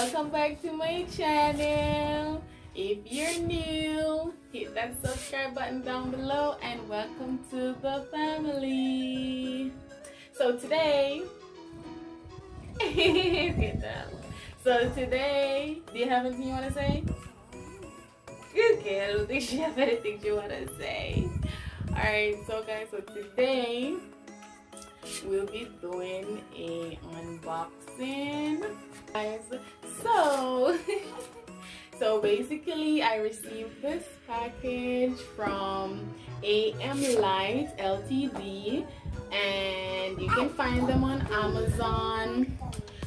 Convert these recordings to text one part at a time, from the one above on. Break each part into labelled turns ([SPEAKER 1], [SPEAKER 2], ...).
[SPEAKER 1] welcome back to my channel. If you're new, hit that subscribe button down below and welcome to the family. So today, do you have anything you want to say? Okay, I don't think she has anything she want to say. Alright, so guys, so today we'll be doing a unboxing, guys. So basically I received this package from AM Light Ltd, and you can find them on Amazon.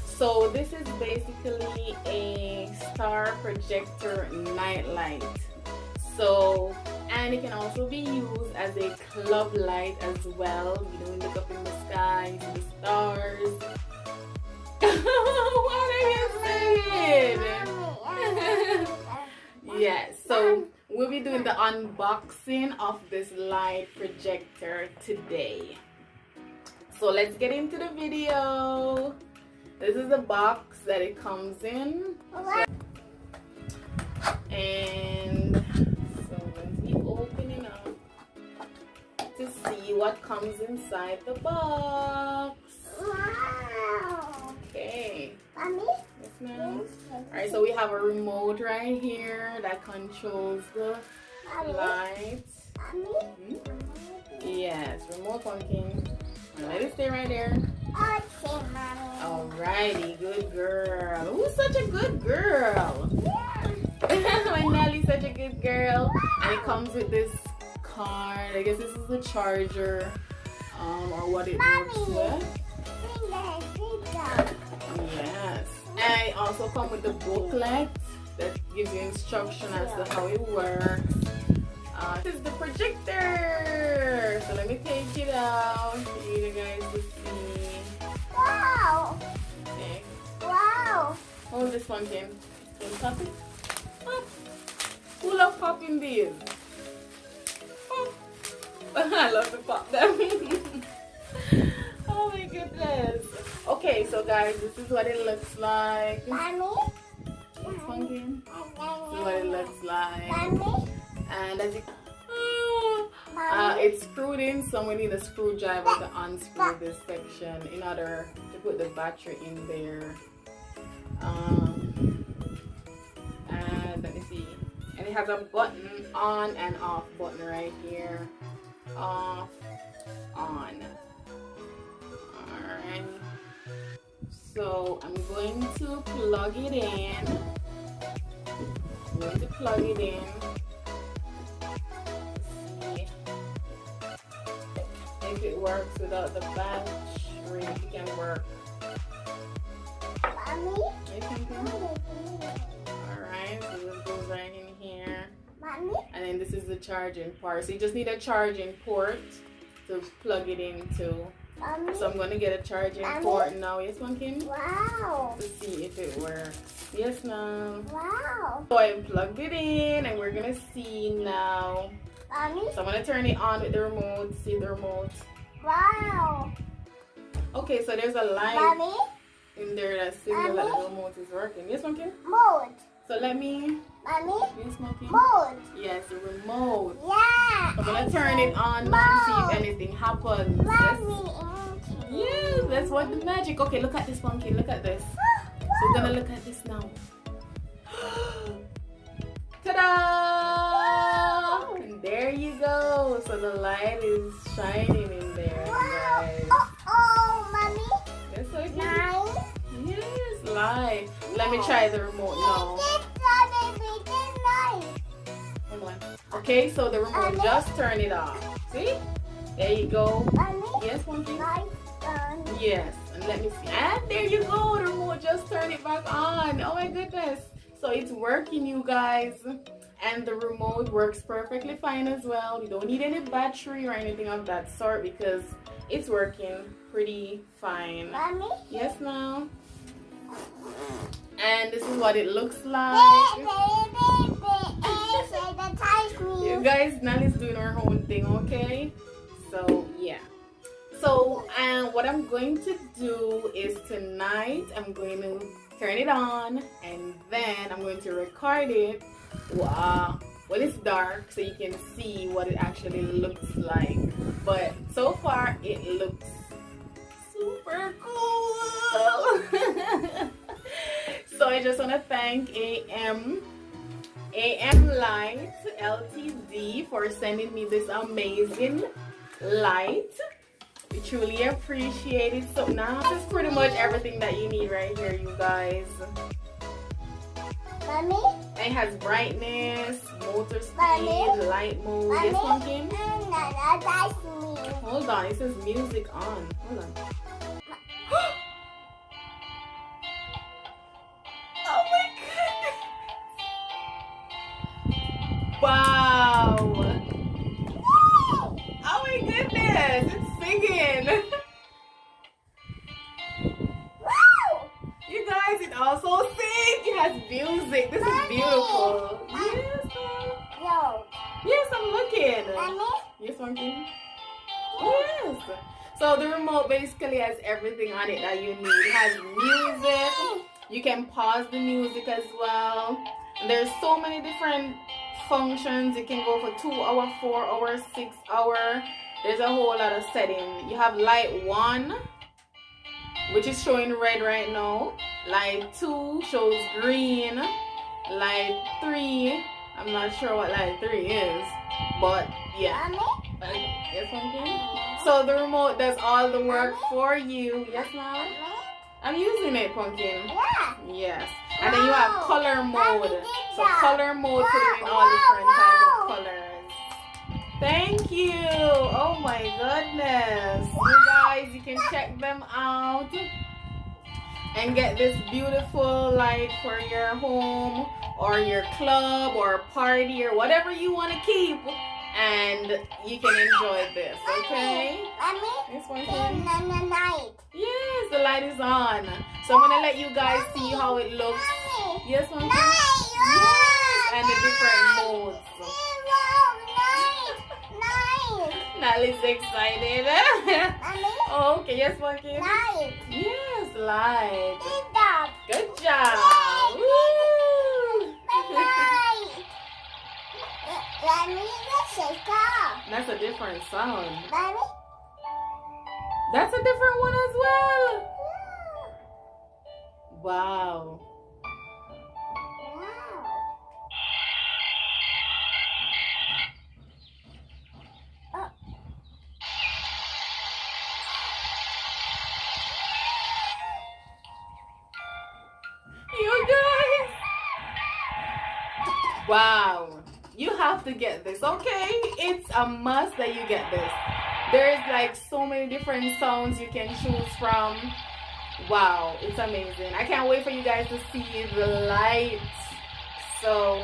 [SPEAKER 1] So this is basically a Starry Projector night light. So, and it can also be used as a club light as well. You know, look up in the sky, see the stars. What are you saying? Yes, so we'll be doing the unboxing of this light projector today. So let's get into the video. This is the box that it comes in. And let's be opening up to see what comes inside the box.
[SPEAKER 2] Wow.
[SPEAKER 1] Okay.
[SPEAKER 2] Mommy?
[SPEAKER 1] Yes, ma'am. Alright, so we have a remote right here that controls the lights.
[SPEAKER 2] Mommy?
[SPEAKER 1] Yes, remote pumpkin. Let it stay right there.
[SPEAKER 2] Okay, Mommy.
[SPEAKER 1] Alrighty, good girl. Who's such a good girl?
[SPEAKER 2] Yeah.
[SPEAKER 1] My Nelly's such a good girl. And it comes with this card. I guess this is the charger, or what it works with. Yes. And it also comes with the booklet that gives you instruction as to how it works. This is the projector. So let me take it out for you guys to see.
[SPEAKER 2] Wow.
[SPEAKER 1] Okay.
[SPEAKER 2] Wow.
[SPEAKER 1] Hold this one, Kim. Can you pop it? Pop. Who loves popping these? Pop. I love to pop them. Oh my goodness. Okay, so guys, this is what it looks like.
[SPEAKER 2] Mommy?
[SPEAKER 1] This one, Kim. This is what it looks like.
[SPEAKER 2] Mommy?
[SPEAKER 1] And as you it's screwed in, so we need a screwdriver to unscrew this section in order to put the battery in there. And let me see. And it has a button, on and off button right here. Off, on. Alright. So I'm going to plug it in. I'm going to plug it in. If it works without the battery, it can work.
[SPEAKER 2] Mommy?
[SPEAKER 1] Alright, so this goes right in here.
[SPEAKER 2] Mommy?
[SPEAKER 1] And then this is the charging part. So you just need a charging port to plug it into.
[SPEAKER 2] Mommy?
[SPEAKER 1] So I'm going to get a charging port now. Yes, one Kim?
[SPEAKER 2] Wow.
[SPEAKER 1] To see if it works. Yes, ma'am.
[SPEAKER 2] Wow.
[SPEAKER 1] So I plugged it in and we're going to see now.
[SPEAKER 2] Mommy?
[SPEAKER 1] So I'm going to turn it on with the remote. See the remote.
[SPEAKER 2] Wow.
[SPEAKER 1] Okay, so there's a light
[SPEAKER 2] Mommy?
[SPEAKER 1] in there that signal that the remote is working. Yes, Monkey?
[SPEAKER 2] Mode.
[SPEAKER 1] So let me.
[SPEAKER 2] Mommy?
[SPEAKER 1] Yes, Monkey?
[SPEAKER 2] Mode.
[SPEAKER 1] Yes, the remote.
[SPEAKER 2] Yeah.
[SPEAKER 1] I'm going to turn it on now and see if anything happens.
[SPEAKER 2] Mommy.
[SPEAKER 1] Yes, that's what the magic. Okay, look at this, Monkey. Look at this. So we're going to look at this now. Ta-da! And there you go. So the light is shining in there, guys.
[SPEAKER 2] Oh, Mommy.
[SPEAKER 1] That's okay.
[SPEAKER 2] Nice.
[SPEAKER 1] Yes, light. Let me try the remote now. Hold on. Okay, so the remote, just turn it off. See? There you go.
[SPEAKER 2] Mommy.
[SPEAKER 1] Yes, Monkey?
[SPEAKER 2] Light on.
[SPEAKER 1] Yes. And let me see. And there you go. The remote just turned it back on. Oh my goodness. So it's working, you guys. And the remote works perfectly fine as well. You don't need any battery or anything of that sort because it's working pretty fine.
[SPEAKER 2] Mommy.
[SPEAKER 1] Yes, ma'am. And this is what it looks like. You guys, Nally's doing her own thing, okay? So, yeah. So, what I'm going to do is tonight, I'm going to turn it on, and then I'm going to record it. Wow. Well, it's dark, so you can see what it actually looks like. But so far, it looks super cool. So I just want to thank AM Light Ltd for sending me this amazing light. We truly appreciate it. So now this is pretty much everything that you need right here, you guys.
[SPEAKER 2] Mommy?
[SPEAKER 1] It has brightness, motor speed,
[SPEAKER 2] Mommy?
[SPEAKER 1] light mode. Yes, Pumpkin?
[SPEAKER 2] That's me.
[SPEAKER 1] Hold on, it says music on. Hold on. Oh my goodness! Wow! Oh my goodness! It's singing! You guys, it also sings! It has music. This is beautiful. Yes,
[SPEAKER 2] Yo.
[SPEAKER 1] yes, I'm looking.
[SPEAKER 2] Mommy?
[SPEAKER 1] Yes, Pumpkin? Yes. So the remote basically has everything on it that you need. It has music. You can pause the music as well. And there's so many different functions. You can go for 2 hour, 4 hour, 6 hour. There's a whole lot of settings. You have light 1, which is showing red right now. Light 2 shows green. Light 3, I'm not sure what light 3 is, but yeah.
[SPEAKER 2] Mommy?
[SPEAKER 1] Yes, Pumpkin? So the remote does all the work for you. Yes, ma'am? I'm using it, Pumpkin.
[SPEAKER 2] Yeah.
[SPEAKER 1] Yes. And then you have color mode.
[SPEAKER 2] Mommy did
[SPEAKER 1] So
[SPEAKER 2] that.
[SPEAKER 1] color mode put it in all different type of colors. Thank you. Oh my goodness. You guys, you can check them out and get this beautiful light for your home or your club or party or whatever you want to keep, and you can enjoy this. Okay?
[SPEAKER 2] Mommy?
[SPEAKER 1] This one
[SPEAKER 2] In the night.
[SPEAKER 1] Yes, the light is on. So I'm gonna let you guys see how it looks.
[SPEAKER 2] Mommy.
[SPEAKER 1] Yes, one
[SPEAKER 2] Night.
[SPEAKER 1] Yes, and the different modes.
[SPEAKER 2] Night.
[SPEAKER 1] Nally's excited.
[SPEAKER 2] Mommy?
[SPEAKER 1] Okay, yes, one
[SPEAKER 2] Night.
[SPEAKER 1] Yes, light.
[SPEAKER 2] Dog.
[SPEAKER 1] Good job. Woo.
[SPEAKER 2] Night. Mommy, let's shake up.
[SPEAKER 1] That's a different sound.
[SPEAKER 2] Mommy?
[SPEAKER 1] That's a different one as well. Wow.
[SPEAKER 2] Wow.
[SPEAKER 1] You guys. Wow. You have to get this, okay? It's a must that you get this. There's like so many different sounds you can choose from. Wow, it's amazing. I can't wait for you guys to see the lights. So,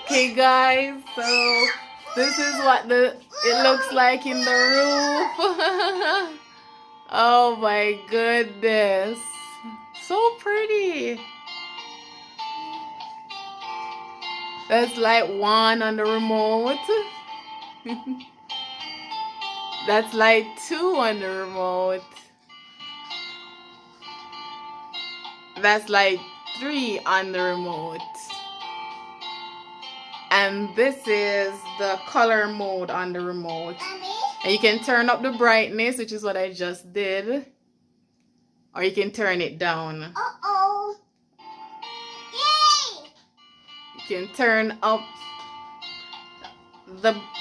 [SPEAKER 1] okay guys, so this is what it looks like in the roof. Oh my goodness. So pretty. That's light 1 on the remote. That's light 2 on the remote. That's light 3 on the remote. And this is the color mode on the remote. And you can turn up the brightness, which is what I just did. Or you can turn it down.
[SPEAKER 2] Uh-oh. Yay!
[SPEAKER 1] You can turn up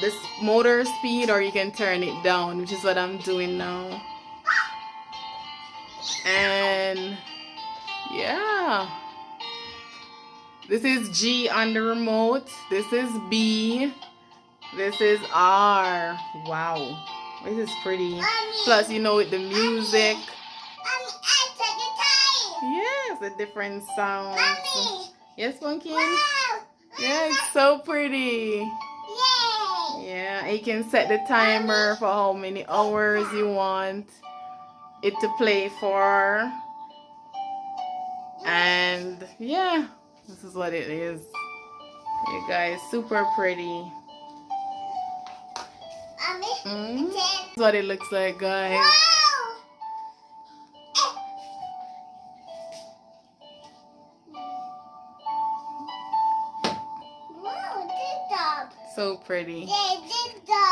[SPEAKER 1] this motor speed, or you can turn it down, which is what I'm doing now. And yeah, this is G on the remote, this is B, this is R. Wow, this is pretty.
[SPEAKER 2] Mommy.
[SPEAKER 1] Plus, you know, with the music.
[SPEAKER 2] Mommy, I took the time.
[SPEAKER 1] Yes, the different sounds.
[SPEAKER 2] Mommy.
[SPEAKER 1] Yes, Pumpkin?
[SPEAKER 2] Wow.
[SPEAKER 1] Yeah, it's so pretty.
[SPEAKER 2] Yay.
[SPEAKER 1] Yeah, and you can set the timer for how many hours you want it to play for. And yeah, this is what it is. You guys, super pretty.
[SPEAKER 2] Mommy.
[SPEAKER 1] This is what it looks like, guys.
[SPEAKER 2] Wow.
[SPEAKER 1] So pretty.
[SPEAKER 2] They did the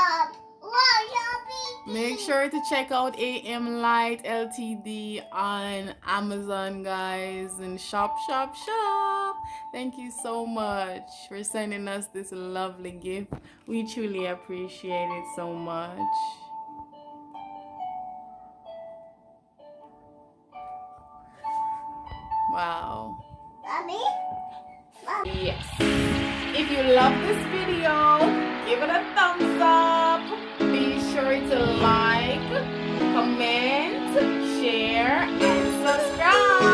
[SPEAKER 1] Make sure to check out AM Light Ltd on Amazon, guys, and shop, shop, shop. Thank you so much for sending us this lovely gift. We truly appreciate it so much. Wow.
[SPEAKER 2] Mommy?
[SPEAKER 1] Yes. If you love this video, give it a thumbs up. Be sure to like, comment, share, and subscribe.